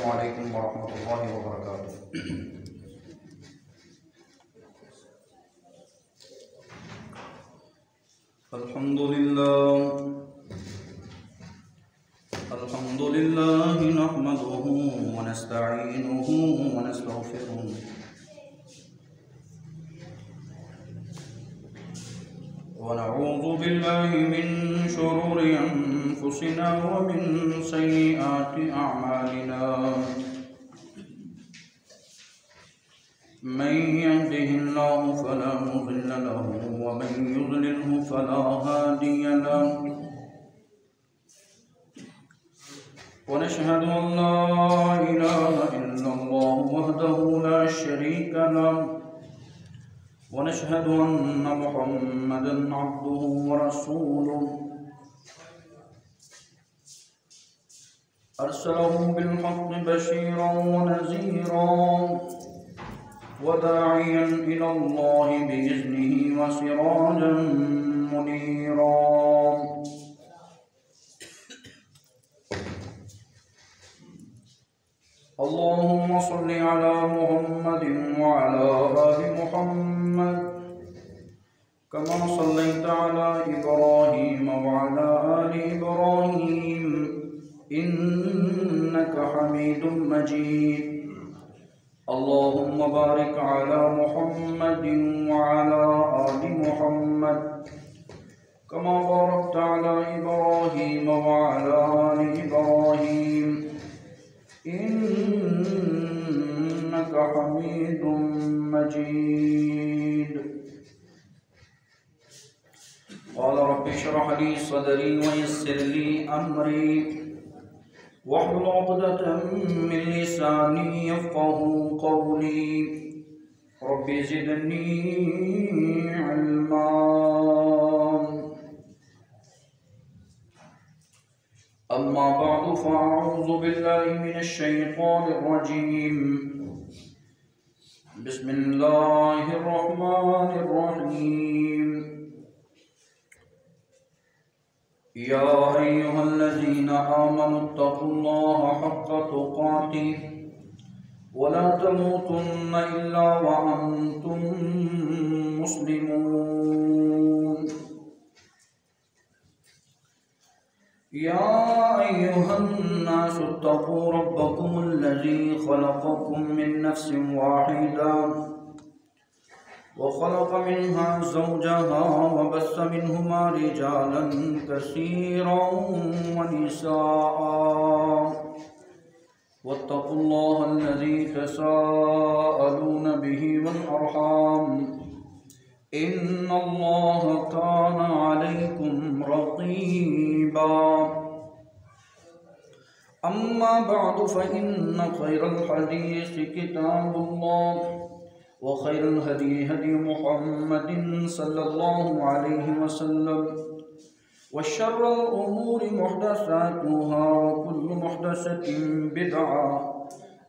अस्सलामु अलैकुम वरहमतुल्लाहि वबरकातुहू। अल्हम्दुलिल्लाह नहमदुहू व नस्तईनुहु व नस्तगफिरुहु व नऊज़ु बिल्लाहि मिन शुरूरि अनफुसिना व मिन सय्यिआति अअमालिना। मन यहदिहिल्लाहु फला मुज़िल्ल लहु व मन युज़लिल्हु फला हादिय लहु। व नशहदु अन ला इलाहा इल्लल्लाहु वहदहु ला शरीक लहु व नशहदु अन्न मुहम्मदन अब्दुहु व रसूलुहु अरसलहु बिल्हक़्क़ि बशीरन व नज़ीरन व दाइयन इलल्लाहि बिइज़्निहि व सिराजन मुनीरा। अल्लाहुम्मा सल्लि अला मुहम्मदिन व अला आलि मुहम्मद कमा सल्लैता अला इब्राहीम व अला आलि इब्राहीम इन्नका हमीदुम मजीद। अल्लाहुम्मा बारिक अला मुहम्मदिन व अला आलि मुहम्मद कमा बारकता अला इब्राहीम व अला आलि इब्राहीम इन्नका हमीदुम मजीद। क़ाल रब्बि इश्रह ली सदरी व यस्सिर ली अमरी वहलुल उक़दतम मिन लिसानी यफ़क़हू क़ौली रब्बि ज़िदनी इल्मा। अम्मा बअदु फ़अऊज़ु बिल्लाहि मिनश शैतानिर रजीम। बिस्मिल्लाहिर रहमानिर रहीम। या अय्युहल्लज़ीना आमनुत्तक़ुल्लाहा हक़्क़ तुक़ातिह व ला तमूतुन्ना इल्ला व अंतुम मुस्लिमून। या अय्युहन्नासुत्तक़ू रब्बकुमुल्लज़ी ख़लक़कुम मिन नफ़्सिन वाहिदा व ख़लक़ मिन्हा ज़ौजहा व बस्स मिन्हुमा रिजालन कसीरन व निसाअ वत्तक़ुल्लाह अल्लज़ी तसाअलून बिही वल अर्हाम इन्नल्लाह कान अलैकुम रक़ीबा। अम्मा बअदु फ़इन्न ख़ैरल हदीस किताबुल्लाह व खैरुल हदी हदी मुहम्मदिन सल्लल्लाहु अलैहि वसल्लम व शर्रुल उमूरि मुहदसातुहा व कुल्लु मुहदसतिन बिदअह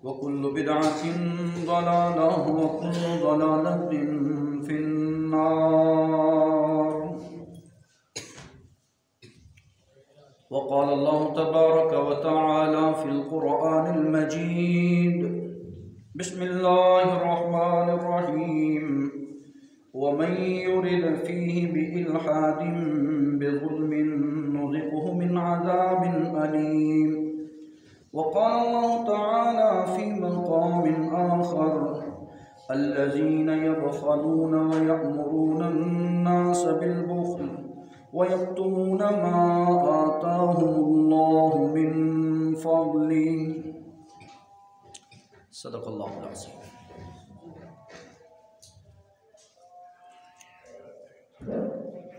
व कुल्लु बिदअतिन ज़लालह व कुल्लु ज़लालतिन फिन्नार। व क़ाल अल्लाहु तबारक व तआला फ़िल क़ुरआनिल मजीद। बिस्मिल्लाहिर रहमानिर रहीम। व मन युरिद फ़ीहि बिइल्हादिन बिज़ुल्मिन नुज़िक़हु मिन अज़ाबिन अलीम। व क़ाल अल्लाहु तआला फ़ी मक़ामिन आख़र अल्लज़ीना यबख़लून व यअमुरूना अन्नास बिलबुख़्ल व यक्तुमून मा आताहुमुल्लाहु मिन फ़ज़्लिहि। सदक़ल्लाहुल अज़ीम।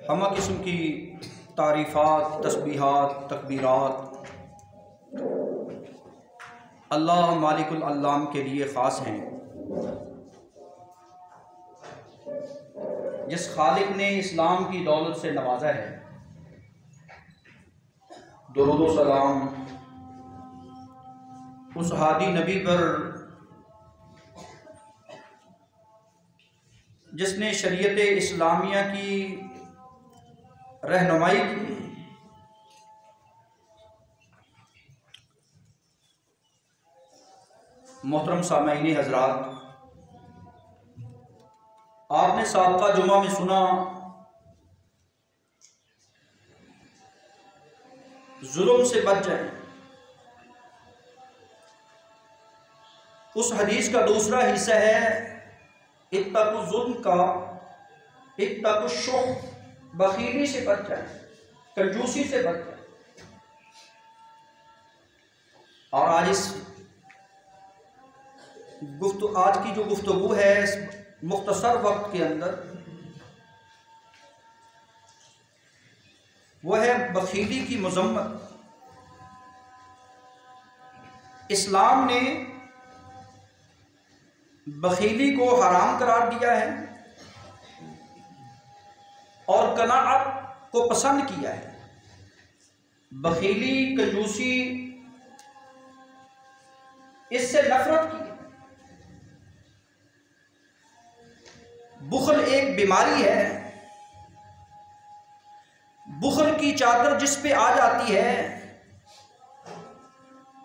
हमा किस्म की तारीफ़ात, तस्बीहात, तकबीरात अल्लाह मालिकुल अल्लाम के लिए ख़ास हैं, जिस खालिक ने इस्लाम की दौलत से नवाजा है। दुरूद व सलाम उस हादी नबी पर जिसने शरीयत इस्लामिया की रहनुमाई की, मोहतरम सामईन हजरात, आपने साबका जुमा में सुना जुल्म से बच जाए। उस हदीस का दूसरा हिस्सा है इत्तक़ु ज़ुल्म का, इत्तक़ु शुह, बखीली से बच जाए, कंजूसी से बच जाए। और आज की जो गुफ्तगू है इस मुख्तसर वक्त के अंदर, वो है बखीली की मज़म्मत। इस्लाम ने बखीली को हराम करार दिया है और कनाअत को पसंद किया है। बखीली, कंजूसी, इससे नफरत की है। बुखल एक बीमारी है। बुखल की चादर जिस पे आ जाती है,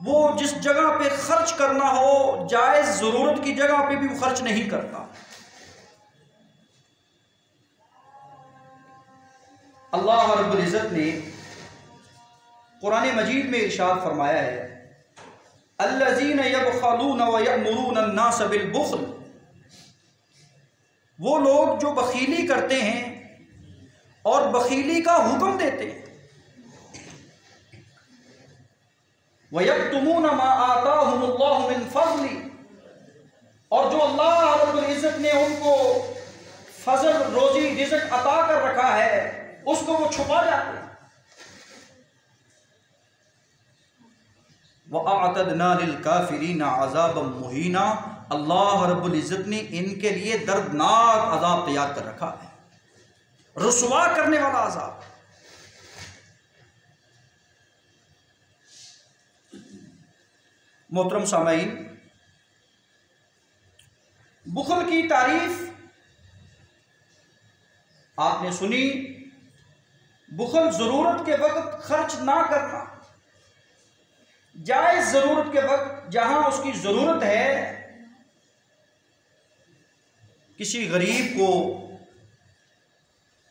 वो जिस जगह पे खर्च करना हो, जायज जरूरत की जगह पे भी वो खर्च नहीं करता। अल्लाह रब्बुल इज़्ज़त ने कुरान मजीद में इरशाद फरमाया है, अल्लज़ीना यबख़लूना व यअमुरूना अन्नास बिल बुख़ल, वो लोग जो बखीली करते हैं और बखीली का हुक्म देते हैं। वयक्तुमूना मा आताहुमुल्लाहु मिन फ़ज़्ली, और जो अल्लाह रब्बुल इज़्ज़त ने उनको फजल, रोजी, रिज़्क़ अता कर रखा है, उसको वो छुपा जाते हैं। वअअतदना लिलकाफ़िरीना अज़ाबन मुहीना, अल्लाह रब्बुल इज़्ज़त ने इनके लिए दर्दनाक अज़ाब तैयार कर रखा है, रुसवा करने वाला अज़ाब। मोहतरम सामईन, बुखल की तारीफ आपने सुनी। बुखल ज़रूरत के वक्त खर्च ना करना, जायज़ ज़रूरत के वक्त जहां उसकी ज़रूरत है, किसी गरीब को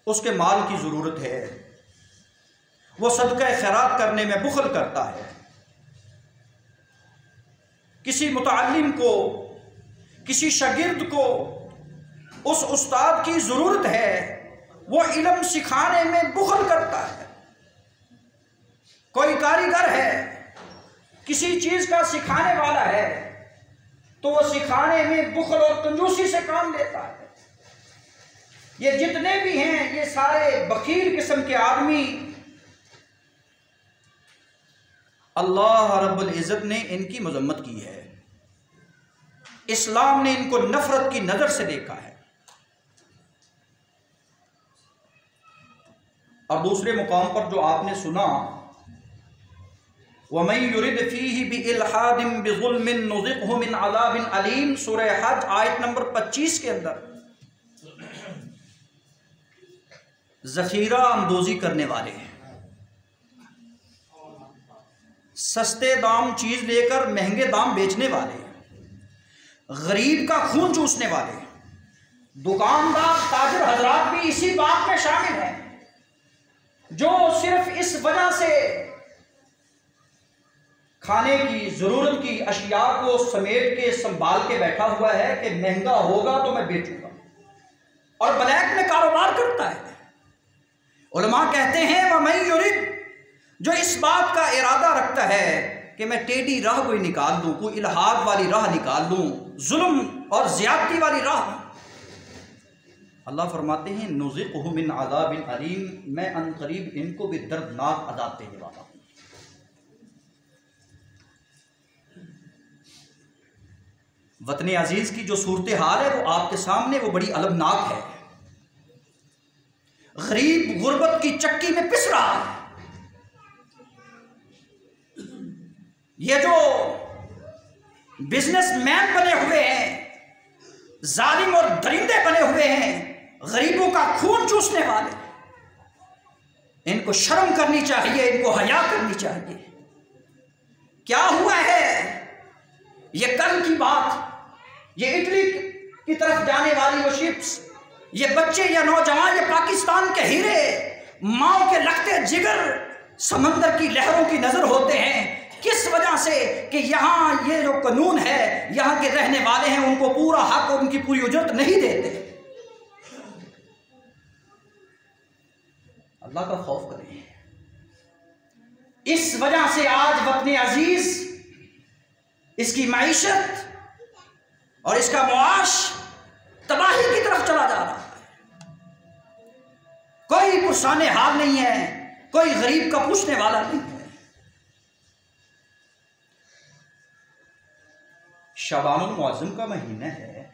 उसके माल की ज़रूरत है, वो सदका खैरात करने में बुखल करता है। किसी मुतअल्लिम को, किसी शागिर्द को उस उस्ताद की ज़रूरत है, वो इल्म सिखाने में बुखल करता है। कोई कारीगर है, किसी चीज़ का सिखाने वाला है, तो वो सिखाने में बुखल और कंजूसी से काम लेता है। ये जितने भी हैं, ये सारे बखील किस्म के आदमी अल्लाह रब्बुल इज़्ज़त ने इनकी मज़म्मत की है। इस्लाम ने इनको नफरत की नज़र से देखा है। और दूसरे मुकाम पर जो आपने सुना, वमन युरिद फीही बिइल्हादिन बिज़ुल्मिन नुज़िक़हु मिन अज़ाबिन अलीम, सूरह हज आयत नंबर 25 के अंदर ज़ख़ीरा अंदोज़ी करने वाले हैं, सस्ते दाम चीज़ लेकर महंगे दाम बेचने वाले, गरीब का खून चूसने वाले, दुकानदार, ताजिर हजरात भी इसी बात में शामिल हैं, जो सिर्फ इस वजह से खाने की ज़रूरत की अशिया को समेट के संभाल के बैठा हुआ है कि महंगा होगा तो मैं बेचूंगा, और ब्लैक में कारोबार करता है। उलमा कहते हैं वमन युरिद, जो इस बात का इरादा रखता है कि मैं टेढ़ी राह कोई निकाल दूं, कोई इल्हाद वाली राह निकाल दूं, जुल्म और ज्यादती वाली राह, अल्लाह फरमाते हैं नुज़िक़हु मिन अज़ाबिन अलीम, मैं अनकरीब इनको भी दर्दनाक अज़ाब देने वाला हूं। वतन अजीज की जो सूरत हाल है वो आपके सामने, वो बड़ी अलमनाक है। गरीब गुर्बत की चक्की में पिस रहा है। ये जो बिजनेसमैन बने हुए हैं, जालिम और दरिंदे बने हुए हैं, गरीबों का खून चूसने वाले, इनको शर्म करनी चाहिए, इनको हया करनी चाहिए। क्या हुआ है ये कल की बात, ये इटली की तरफ जाने वाली वो शिप्स, ये बच्चे या नौजवान, ये पाकिस्तान के हीरे, माओ के लगते जिगर समंदर की लहरों की नजर होते हैं। किस वजह से? कि यहाँ ये जो कानून है, यहाँ के रहने वाले हैं, उनको पूरा हक और उनकी पूरी उजरत नहीं देते। अल्लाह का खौफ करें। इस वजह से आज वतन अजीज, इसकी मईशत और इसका मुआश तबाही की तरफ चला जा रहा है। कोई पुरसाने हाल नहीं है, कोई गरीब का पूछने वाला नहीं है। शबानुल मुअज्जम का महीना है,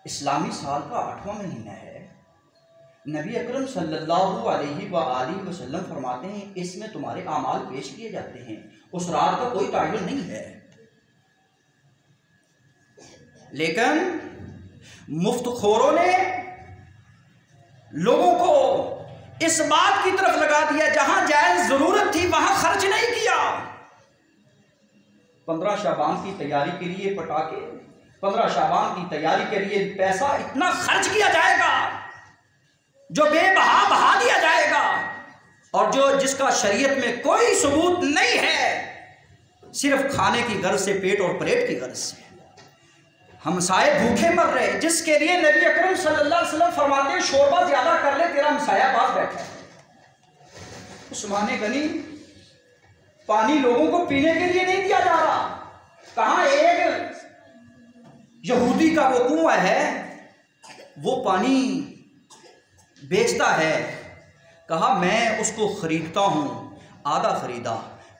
इस्लामी साल का 8वां महीना है। नबी अकरम सल्लल्लाहु अलैहि वसल्लम फरमाते हैं इसमें तुम्हारे आमाल पेश किए जाते हैं। उस रात का कोई तायुन नहीं है, लेकिन मुफ्तखोरों ने लोगों को इस बात की तरफ लगा दिया, जहां जायज जरूरत थी वहां खर्च नहीं किया। 15 शाबान की तैयारी के लिए पटाखे, 15 शाबान की तैयारी के लिए पैसा इतना खर्च किया जाएगा जो बेबहा बहा दिया जाएगा, और जो जिसका शरीयत में कोई सबूत नहीं है, सिर्फ खाने की गर्ज से, पेट और प्लेट की गर्ज से। हमसाए भूखे मर रहे, जिसके लिए नबी अकरम सल्लल्लाहु अलैहि वसल्लम फरमाते हैं शोरबा ज्यादा कर ले, तेरा हमसाया पास बैठा है। उस्मान गनी, पानी लोगों को पीने के लिए नहीं दिया जा रहा। कहां एक यहूदी का वो कुआं है, वो पानी बेचता है। कहा मैं उसको खरीदता हूं, आधा खरीदा,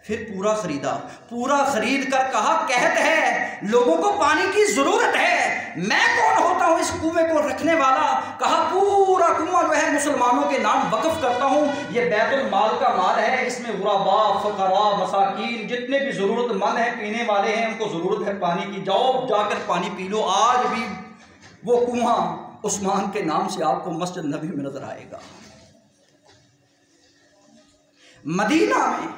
फिर पूरा खरीदा, पूरा खरीद कर कहा कहत है लोगों को पानी की जरूरत है, मैं कौन होता हूं इस कुएं को रखने वाला। कहा पूरा कुआं जो है मुसलमानों के नाम वक्फ करता हूं, ये बैतुल माल का माल है, इसमें गुरबा, फकरा, मसाकीन, जितने भी जरूरतमंद हैं, पीने वाले हैं, उनको जरूरत है पानी की, जाओ जाकर पानी पी लो। आज भी वो कुआं उस्मान के नाम से आपको मस्जिद नबी में नजर आएगा। मदीना में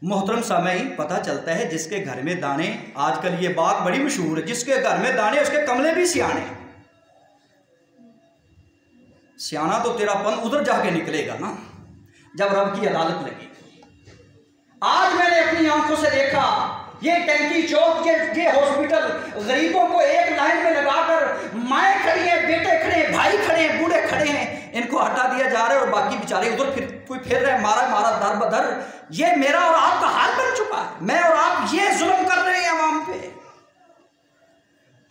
मोहतरम सामईन पता चलता है जिसके घर में दाने, आजकल ये बात बड़ी मशहूर है, जिसके घर में दाने उसके कमले भी सियाने। सियाना तो तेरा पन उधर जाके निकलेगा ना जब रब की अदालत लगेगी। आज मैंने अपनी आंखों से देखा ये टैंकी चौक, ये हॉस्पिटल, गरीबों को एक लाइन में लगाकर माएँ खड़ी हैं, बेटे खड़े हैं, भाई खड़े हैं, बूढ़े खड़े हैं, इनको हटा दिया जा रहा है और बाकी बेचारे उधर फिर रहे, मारा मारा दर बदर। ये मेरा और आपका हाल बन चुका है। मैं और आप ये जुल्म कर रहे हैं अवाम पे।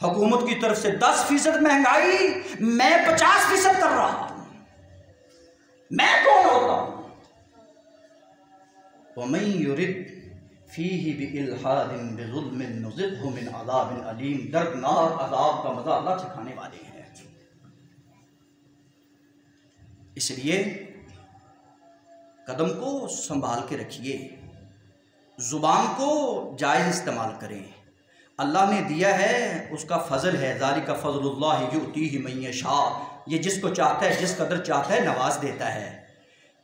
हुकूमत की तरफ से 10% महंगाई, मैं 50% कर रहा हूं। मैं कौन होता हूं? वमन युरिद फीही बिइल्हादिन बिजुल्मिन नुज़िक़हु मिन अज़ाबिन अलीम। दर्दनाक अज़ाब का मजा अल्लाह सिखाने वाले हैं। इसलिए कदम को संभाल के रखिए, ज़ुबान को जायज़ इस्तेमाल करें। अल्लाह ने दिया है, उसका फ़ज़ल है, ज़ालिका फ़ज़लुल्लाह युतीही मन यशा। ये जिसको चाहता है, जिस कदर चाहता है नवाज देता है।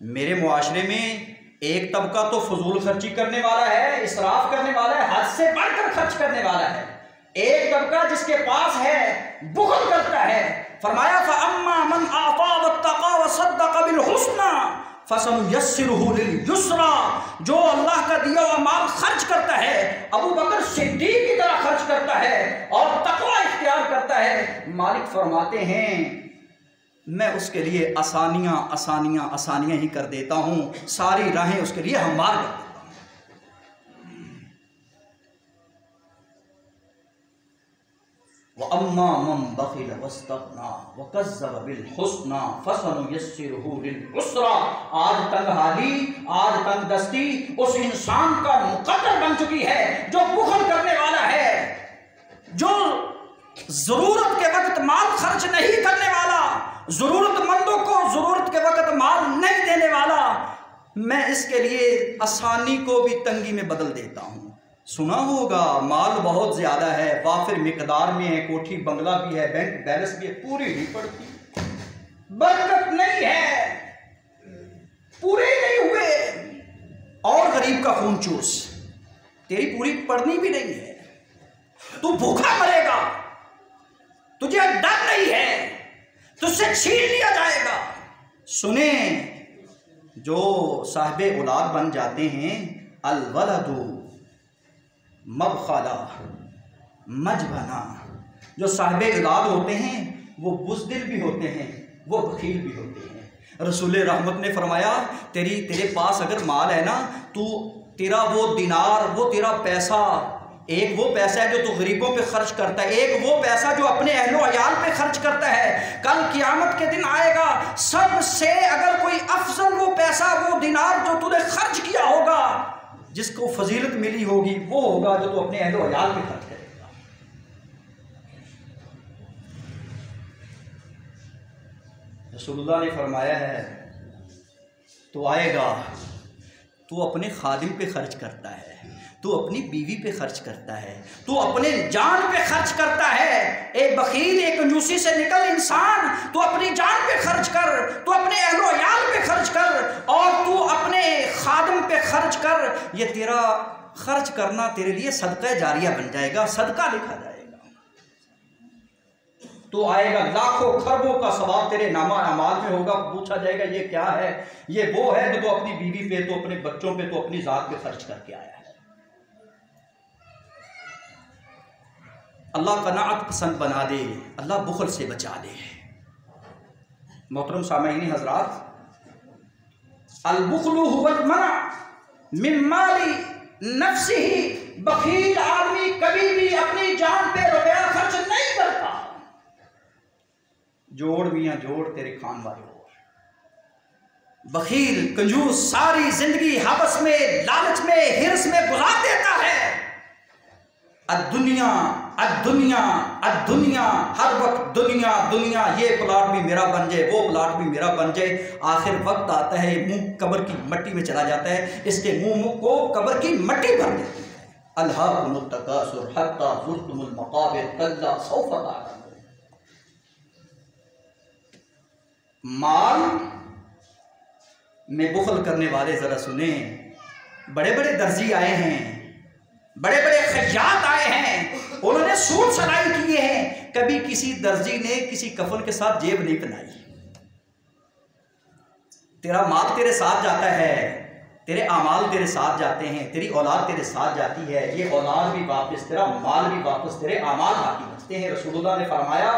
मेरे मुआशरे में एक तबका तो फजूल खर्ची करने वाला है, इसराफ करने वाला है, हद से बढ़कर खर्च करने वाला है। एक तबका जिसके पास है बुख़ल करता है। फरमाया फ़अम्मा मन आता वत्तक़ा वसद्दक़ बिल हुस्ना फसनुयस्सिरुहु लिल युस्रा। जो अल्लाह का दिया हुआ माल खर्च करता है, अबू बकर सिद्दीक की तरह खर्च करता है और तक़वा इख्तियार करता है, मालिक फरमाते हैं मैं उसके लिए आसानियां आसानियां आसानियां ही कर देता हूं, सारी राहें उसके लिए हमवार कर देता हूं। वअम्मा मन बखिल वस्तगना वकज़्ज़ब बिल हुस्ना फसनुयस्सिरुहु लिल उसरा। आज तंगहाली, आज तंगदस्ती उस इंसान का मुकद्दर बन चुकी है जो बुख़ल करने वाला है, जो जरूरत के वक्त माल खर्च नहीं करने वाला, जरूरतमंदों को जरूरत के वक्त माल नहीं देने वाला। मैं इसके लिए आसानी को भी तंगी में बदल देता हूं। सुना होगा माल बहुत ज्यादा है, वाफिर मिकदार में है, कोठी बंगला भी है, बैंक बैलेंस भी है, पूरी नहीं पड़ती, बरकत नहीं है, पूरे नहीं हुए, और गरीब का खून चूस, तेरी पूरी पड़नी भी नहीं है। तू भूखा मरेगा, तुझे डर नहीं है, तुझसे छीन लिया जाएगा। सुने, जो साहिब औलाद बन जाते हैं, अलवलदु मबखला मजबना, जो साहिब औलाद होते हैं वो बुज़दिल भी होते हैं, वो बखील भी होते हैं। रसूल रहमत ने फरमाया, तेरे पास अगर माल है ना, तू तेरा वो दिनार, वो तेरा पैसा, एक वो पैसा है जो तू गरीबों पे खर्च करता है, एक वो पैसा जो अपने अहलो अयाल पे खर्च करता है। कल क़यामत के दिन आएगा, सबसे अगर कोई अफजल वो पैसा, वो दिनार जो तूने खर्च किया होगा, जिसको फजीलत मिली होगी, वो होगा जो तू अपने अहलो अयाल पे खर्च करेगा। रसूलुल्लाह ने फरमाया है, तो आएगा, तू अपने खादिम पे खर्च करता है, तू अपनी बीवी पे खर्च करता है, तू अपने जान पे खर्च करता है। एक बखील, एक कंजूसी से निकल इंसान, तू अपनी जान पे खर्च कर, तू अपने अहलो अयाल पे खर्च कर, और तू अपने खादिम पे खर्च कर। ये तेरा खर्च करना तेरे लिए सदका जारिया बन जाएगा, सदका लिखा जाएगा। तो आएगा, लाखों खरबों का सवाब तेरे नामा अमाल में होगा। पूछा जाएगा, ये क्या है? ये वो है जो तो अपनी बीवी पे, तो अपने बच्चों पे, तो अपनी जात पे खर्च करके आया है। अल्लाह कनाअत पसंद बना दे, अल्लाह बुखल से बचा दे। मोहतरम सामईन हजरात, अल-बुख्लु हुवल मना मिन माली नफ्सिही, बखील आदमी कभी भी अपनी जान पे रुपया खर्च नहीं करता। जोड़ मियाँ जोड़, तेरे खान वाले हो। बखील कंजूस सारी जिंदगी हवस में, लालच में, हिर्स में गुजार देता है। अद्दुनिया अद्दुनिया अद्दुनिया, हर वक्त दुनिया दुनिया, ये प्लाट भी मेरा बन जाए, वो प्लाट भी मेरा बन जाए। आखिर वक्त आता है, मुंह कब्र की मट्टी में चला जाता है, इसके मुंह को कब्र की मट्टी भर देती है। अल्हाकुमुत तकासुर हत्ता ज़ुरतुमुल मक़ाबिर कल्ला सौफ़ तअलमून। माल में बुखल करने वाले जरा सुने, बड़े बड़े दर्जी आए हैं, बड़े बड़े खयात आए हैं, उन्होंने सूट सलाई किए हैं, कभी किसी दर्जी ने किसी कफन के साथ जेब नहीं बनाई। तेरा माल तेरे साथ जाता है, तेरे आमाल तेरे साथ जाते हैं, तेरी औलाद तेरे साथ जाती है, ये औलाद भी वापस, तेरा माल भी वापस, तेरे आमाल बाकी बचते हैं। रसूलुल्लाह ने फरमाया,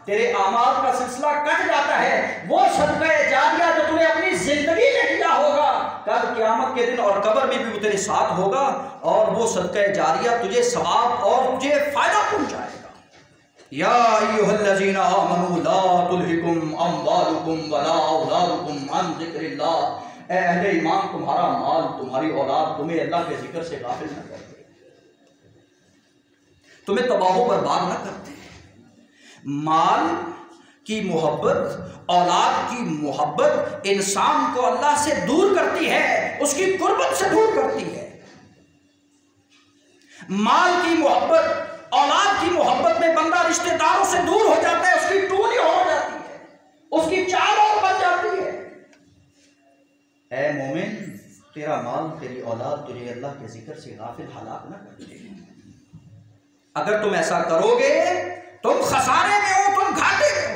तेरे आमाल का सिलसिला कट जाता है, वो सदका जारिया जो तूने अपनी जिंदगी में किया होगा, कल क़यामत के दिन और कब्र में भी वो तेरे साथ होगा, और वो सदका जारिया तुझे सवाब और तुझे फायदा पहुंचाएगा। या अय्युहल्लज़ीना आमनू ला तुल्हिकुम अम्वालुकुम वला औलादुकुम अन ज़िक्रिल्लाह। ए अहले ईमान, तुम्हारा माल, तुम्हारी औलाद तुम्हें अल्लाह के जिक्र से गाफिल न करते, तुम्हें तबाह बर्बाद न करते। माल की मोहब्बत, औलाद की मोहब्बत इंसान को अल्लाह से दूर करती है, उसकी कुर्बत से दूर करती है। माल की मोहब्बत, औलाद की मोहब्बत में बंदा रिश्तेदारों से दूर हो जाता है, उसकी टूनी हो जाती है, उसकी चाल और बन जाती है। ऐ मोमिन, तेरा माल, तेरी औलाद तुझे अल्लाह के जिक्र से गाफिल हलाक न करते। अगर तुम ऐसा करोगे तुम खसारे में हो, तुम घाटे में हो।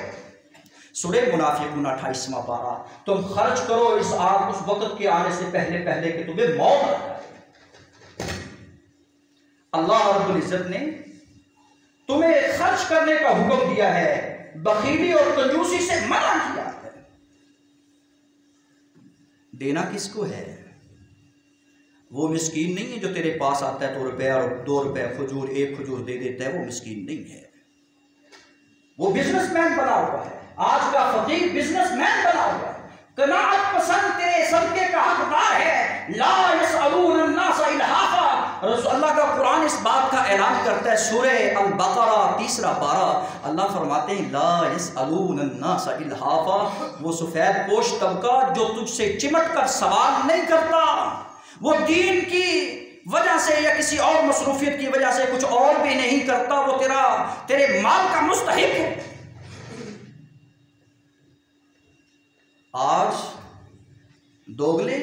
सूरह मुनाफिकून 28वां पारा। तुम खर्च करो इस आग, उस वक्त के आने से पहले पहले कि तुम्हें मौत आ जाए। अल्लाह रब्बुल इज्जत ने तुम्हें खर्च करने का हुक्म दिया है, बखीली और कंजूसी से मना किया है। देना किसको है? वो मिस्कीन नहीं है जो तेरे पास आता है 2 रुपये और 2 रुपये खजूर, 1 खजूर दे देता है, वो मिस्कीन नहीं है, वो बिजनेसमैन बना हुआ है। आज का फकीर बिजनेसमैन बना हुआ है, कनाअत पसंद तेरे सदके का हकदार है। ला यसअलून अन्नास इल्हाफा। अल्लाह का कुरान इस बात का ऐलान करता है, सूरह अल-बकरा 3रा पारा। अल्लाह फरमाते हैं, ला यसअलून अन्नास इल्हाफा, वो सफेद पोश तबका जो तुझसे चिमट कर सवाल नहीं करता, वो दीन की वजह से या किसी और मसरूफियत की वजह से कुछ और भी नहीं करता, वो तेरे माल का मुस्तहिक है। आज दोगले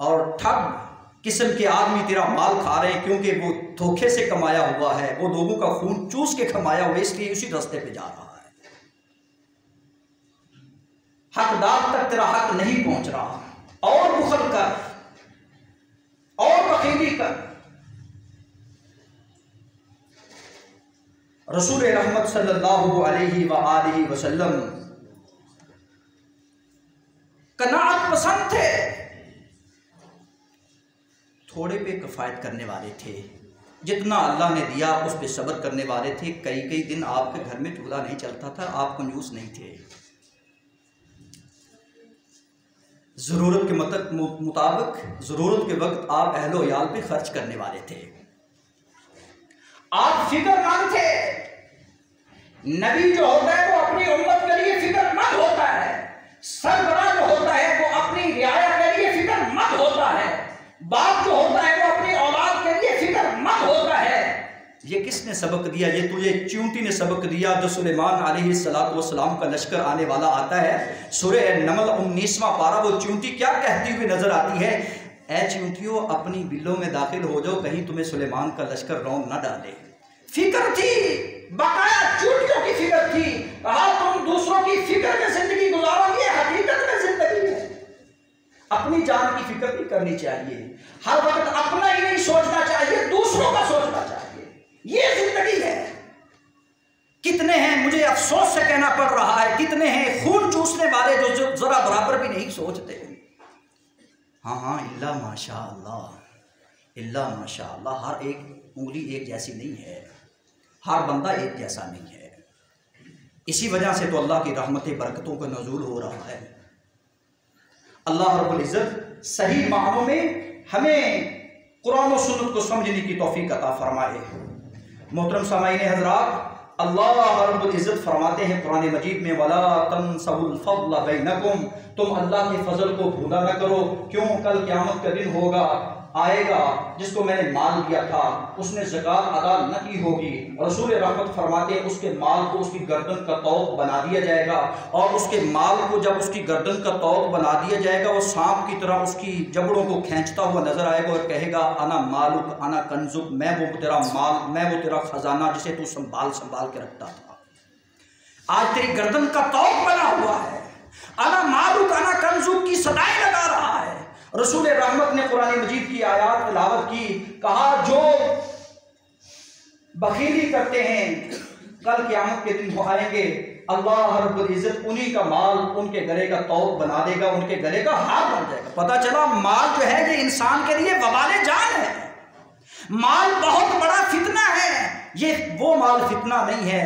और ठग किस्म के आदमी तेरा माल खा रहे हैं, क्योंकि वो धोखे से कमाया हुआ है, वो लोगों का खून चूस के कमाया हुआ है, इसलिए उसी रास्ते पे जा रहा है। हकदार तक तेरा हक नहीं पहुंच रहा, और बुखल कर और बखीली कर। रसूल रहमत सल्लल्लाहु अलैहि व आलिहि वसल्लम कनाअत पसंद थे, थोड़े पे किफायत करने वाले थे, जितना अल्लाह ने दिया उस पे सब्र करने वाले थे। कई कई दिन आपके घर में चूल्हा नहीं चलता था, आप कंजूस नहीं थे, ज़रूरत के मुताबिक ज़रूरत के वक्त आप अहलो याल पे खर्च करने वाले थे, आप फिक्रमंद थे। नबी जो होता है वो अपनी उम्मत के लिए फिक्रमंद होता है, सरबराह जो होता है वो अपनी रियाया के लिए फिक्रमंद होता है, बाप जो होता है वो अपनी औलाद के लिए फिक्रमंद होता है। ये किसने सबक दिया? ये तुझे चींटी ने सबक दिया। जो सुलेमान अलैहिस्सलाम का लश्कर आने वाला आता है, सूरह नमल 19वां पारा, वो चींटी क्या कहती हुई नजर आती है? ऐ चींटियों, अपनी बिलों में दाखिल हो जाओ, कहीं तुम्हें सुलेमान का लश्कर रौंद न डाले। फिक्र थी, बकाया चींटियों की फिक्र थी। कहा तुम दूसरों की फिक्र में जिंदगी गुजारोगे, हकीकत में जिंदगी है। अपनी जान की फिक्र भी करनी चाहिए, हर वक्त अपना ही नहीं सोचना चाहिए, दूसरों का सोचना चाहिए, ये जिंदगी है। कितने हैं, मुझे अफसोस से कहना पड़ रहा है, कितने हैं खून चूसने वाले जो जरा बराबर भी नहीं सोचते। हाँ, इल्ला माशाअल्लाह, इल्ला माशाअल्लाह, हर एक उंगली एक जैसी नहीं है, हर बंदा एक जैसा नहीं है। इसी वजह से तो अल्लाह की रहमतें बरकतों का नज़ूल हो रहा है। अल्लाह रब्बुल इज़्ज़त सही मानों में हमें कुरान और सुन्नत को समझने की तौफीक अता फरमाए। मोहतरम सामाईन हज़रात, अल्लाह रब्बुल इज़्ज़त फरमाते हैं कुरान मजीद में, वला तंसउल फ़ज़्ल बैनकुम, तुम अल्लाह के फजल को भूला न करो। क्यों? कल क़यामत का दिन होगा, आएगा, जिसको मैंने माल दिया था उसने ज़कात अदा न की होगी, रसूल रहमत फरमाते हैं उसके माल को उसकी गर्दन का तौक बना दिया जाएगा, और उसके माल को जब उसकी गर्दन का तौक बना दिया जाएगा, वो सांप की तरह उसकी जबड़ों को खींचता हुआ नजर आएगा और कहेगा, अना मालुक अना कंजुक, मैं वो तेरा माल, मैं वो तेरा खजाना जिसे तू संभाल संभाल के रखता था, आज तेरी गर्दन का तौक बना हुआ है। अना मालुक अना कंजुक की सदाएं लगा रहा है। रसूल रहमत ने कुरान मजीद की आयत तिलावत की, कहा जो बखीली करते हैं कल क़यामत के दिन वो आएंगे, अल्लाह रब्बुल इज़्ज़त उन्हीं का माल उनके गले का तौक बना देगा, उनके गले का हार बन जाएगा। पता चला माल जो है ये इंसान के लिए वबाले जान है, माल बहुत बड़ा फितना है। ये वो माल फितना नहीं है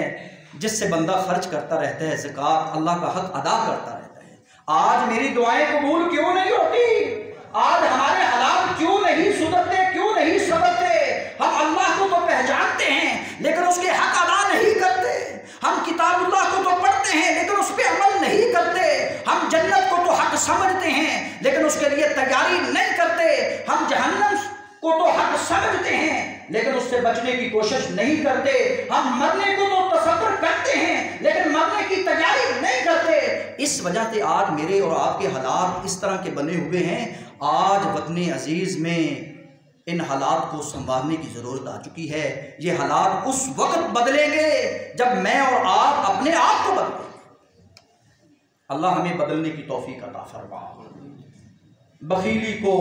जिससे बंदा खर्च करता रहता है, ज़कात अल्लाह का हक अदा करता रहता है। आज मेरी दुआएं कबूल क्यों नहीं होती? आज हमारे हालात क्यों नहीं सुधरते, क्यों नहीं संभलते? हम अल्लाह को तो पहचानते हैं लेकिन उसके हक अदा नहीं करते। हम किताबुल्लाह को तो पढ़ते हैं लेकिन उस पर अमल नहीं करते। हम जन्नत को तो हक समझते हैं लेकिन उसके लिए तैयारी नहीं करते। हम जहन्नम को तो हक समझते हैं लेकिन उससे बचने की कोशिश नहीं करते। हम मरने को तो तसव्वुर करते हैं लेकिन मरने की तैयारी नहीं करते। इस वजह से आज मेरे और आपके हालात इस तरह के बने हुए हैं। आज वतन अजीज में इन हालात को संभालने की ज़रूरत आ चुकी है। ये हालात उस वक्त बदलेंगे जब मैं और आप अपने आप को बदलेंगे। अल्लाह हमें बदलने की तौफीक अता फरमा। बखीली को,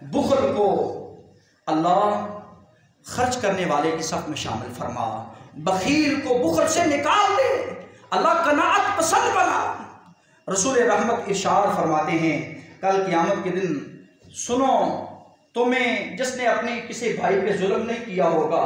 बुखल को अल्लाह खर्च करने वाले की सफ में शामिल फरमा। बखील को बुखल से निकाल दे, अल्लाह कनाअत पसंद बना। रसूल रहमत इरशाद फरमाते हैं, कल क़यामत के दिन सुनो, तुम्हें जिसने अपने किसी भाई पे जुल्म नहीं किया होगा,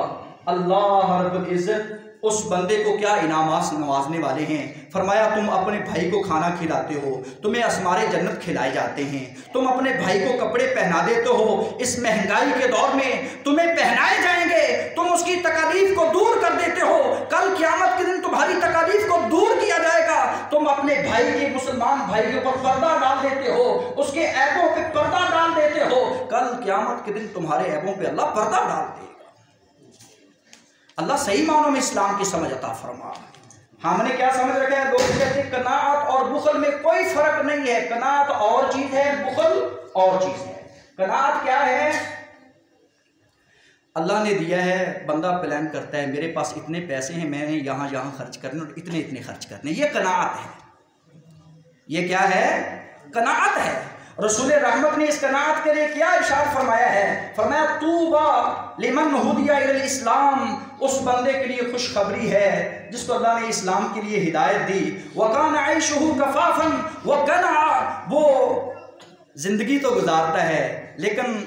अल्लाह रब्बुल इज़्ज़त उस बंदे को क्या इनामात नवाजने वाले हैं। फरमाया, तुम अपने भाई को खाना खिलाते हो, तुम्हें असमारे जन्नत खिलाए जाते हैं, तुम अपने भाई को कपड़े पहना देते हो, इस महंगाई के दौर में तुम्हें पहनाए जाएंगे, तुम उसकी तकालीफ को दूर कर देते हो। कल क़यामत के दिन तुम्हारी तकालीफ को दूर किया जाएगा। तुम अपने भाई के, मुसलमान भाई के ऊपर पर्दा डाल देते हो, उसके ऐबों पे पर्दा डाल देते हो। कल क़यामत के दिन तुम्हारे ऐबों पे अल्लाह पर्दा डाल देगा। अल्लाह सही मानों में इस्लाम की समझ अता फरमा। हमने क्या समझ रखा है? लोग कहते हैं कनाअत और बुखल में कोई फर्क नहीं है। कनाअत और चीज है, बुखल और चीज है। कनाअत क्या है? अल्लाह ने दिया है, बंदा प्लान करता है मेरे पास इतने पैसे हैं, मैंने यहाँ यहाँ खर्च करने और इतने इतने खर्च करने, ये कनाअत है। ये क्या है? कनाअत है। रसूल रहमत ने इस कनाअत के लिए क्या इरशाद फरमाया है? फरमाया तूबा लिमन हुदिया इलल इस्लाम, उस बंदे के लिए खुशखबरी है जिसको अल्लाह ने इस्लाम के लिए हिदायत दी। वकान आइशुहु कफाफन वकना, वो जिंदगी तो गुजारता है लेकिन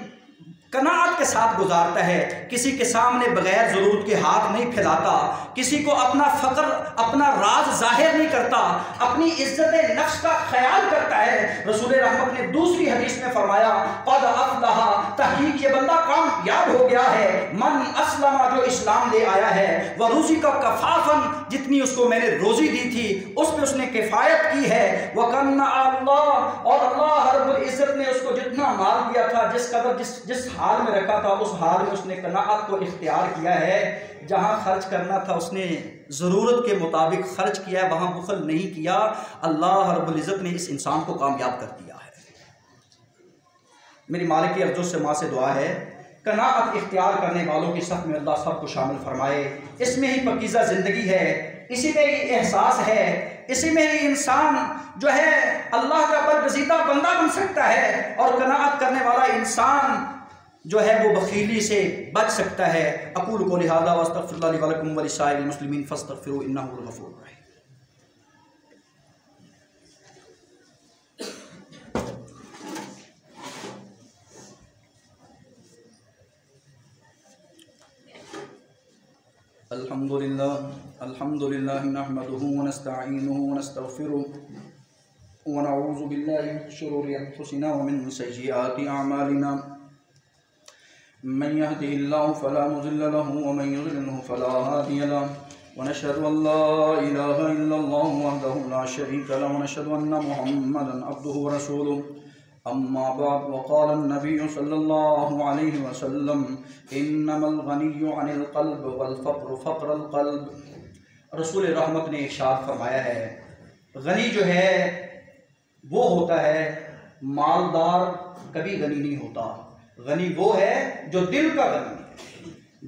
कनाअत के साथ गुजारता है, किसी के सामने बगैर ज़रूरत के हाथ नहीं फैलाता, किसी को अपना फ़क्र अपना राज जाहिर नहीं करता, अपनी इज्जत नफ्स का ख्याल करता है। रसूल रहमत ने दूसरी हदीस में फरमाया क़द अफ़लह, तहकीक ये बंदा कामयाब हो गया है, मन अस्लमा, जो इस्लाम ले आया है, व रुज़ी का कफ़ाफ़न, जितनी उसको मैंने रोज़ी दी थी उस पर उसने किफ़ायत की है, व कन्ना अल्लाह, और अल्लाह रब्बुल इज़्ज़त ने उसको जितना माल दिया था, जिस कदर जिस हाल में रखा था उस हाल में उसने कनाअत को इख्तियार किया है। जहाँ खर्च करना था उसने ज़रूरत के मुताबिक खर्च किया है, वहाँ बुखल नहीं किया। अल्लाह रब्बुल इज़्ज़त ने इस इंसान को कामयाब कर दिया है। मेरी मालिक की अर्ज़ो से माँ से दुआ है, कनाअत इख्तियार करने वालों की सफ़ में अल्लाह सबको शामिल फरमाए। इसमें ही पकीज़ा ज़िंदगी है, इसी में ही एहसास है, इसी में ही इंसान जो है अल्लाह का बरगज़ीदा बंदा बन सकता है, और कनाअत करने वाला इंसान जो है वो बखीली से बच सकता है। अक़ूलु क़ौली हाज़ा व अस्तग़फ़िरुल्लाह ली व लकुम व लिसाइरिल मुस्लिमीन फ़स्तग़फ़िरूहु इन्नहु हुवल गफ़ूरुर रहीम। अल्हम्दुलिल्लाह नहमदुहु व नस्तईनुहुहु व नस्तग़फ़िरुहु व नऊज़ु बिल्लाहि मिन शुरूरि अंफुसिना व मिन सय्यिआति अअमालिना, मन यहदिहिल्लाहु फला मुज़िल्ल लहु व मन युज़लिल्हु फला हादिय लहु, व नशहदु अन ला इलाहा इल्लल्लाहु वहदहु ला शरीका लहु व नशहदु अन्न मुहम्मदन अब्दुहु व रसूलुहु। अम्मा बाद, वक़ाल नबी सल्लल्लाहु अलैहि वसल्लम इन्नमल गनिय्यु अनिल क़ल्ब वल फ़क़्रु फ़क़्रुल क़ल्ब। रसूल रहमत ने इरशाद फरमाया है, गनी जो है वो होता है, मालदार कभी गनी नहीं होता। गनी वो है जो दिल का गनी है।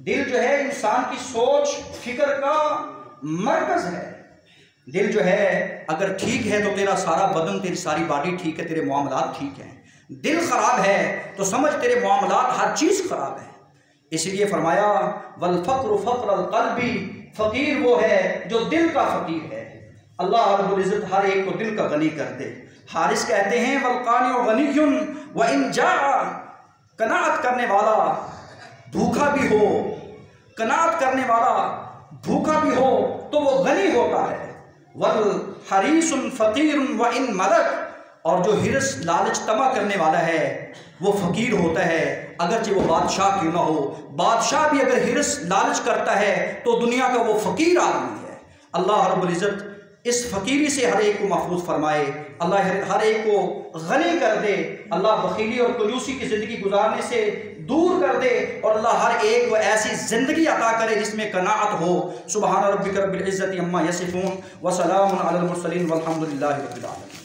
दिल जो है इंसान की सोच फिक्र का मरकज़ है। दिल जो है अगर ठीक है तो तेरा सारा बदन, तेरी सारी बॉडी ठीक है, तेरे मामलात ठीक हैं। दिल ख़राब है तो समझ तेरे मामलात हर चीज़ ख़राब है। इसलिए फरमाया वल फ़क़्रु फ़क़्रुल क़ल्बी, फ़कीर वो है जो दिल का फ़कीर है। अल्लाह रब्बुल इज़्ज़त हर एक को दिल का गनी कर दे। हारिस कहते हैं वल क़ानिउ गनियुन व इन जाअ, कनाअत करने वाला भूखा भी हो, कनाअत करने वाला भूखा भी हो तो वो गनी होता है। वल हरीसुन फ़क़ीरुन व इन मलक, और जो हिरस लालच तमा करने वाला है वो फ़कीर होता है, अगरचे वो बादशाह क्यों ना हो। बादशाह भी अगर हिरस लालच करता है तो दुनिया का वो फ़कीर आदमी है। अल्लाह रब्बुल इज़्ज़त इस फ़कीरी से हर एक को महफूज फरमाए, अल्लाह हर एक को गनी कर दे, अल्लाह बखीली और कंजूसी की ज़िंदगी गुजारने से दूर कर दे, और अल्लाह हर एक को ऐसी ज़िंदगी अता करे जिसमें कनाअत हो। सुबहान रब्बिक रब्बिल इज़्ज़ति अम्मा यसिफून व सलामुन अलल मुरसलीन वल्हम्दुलिल्लाहि रब्बिल आलमीन।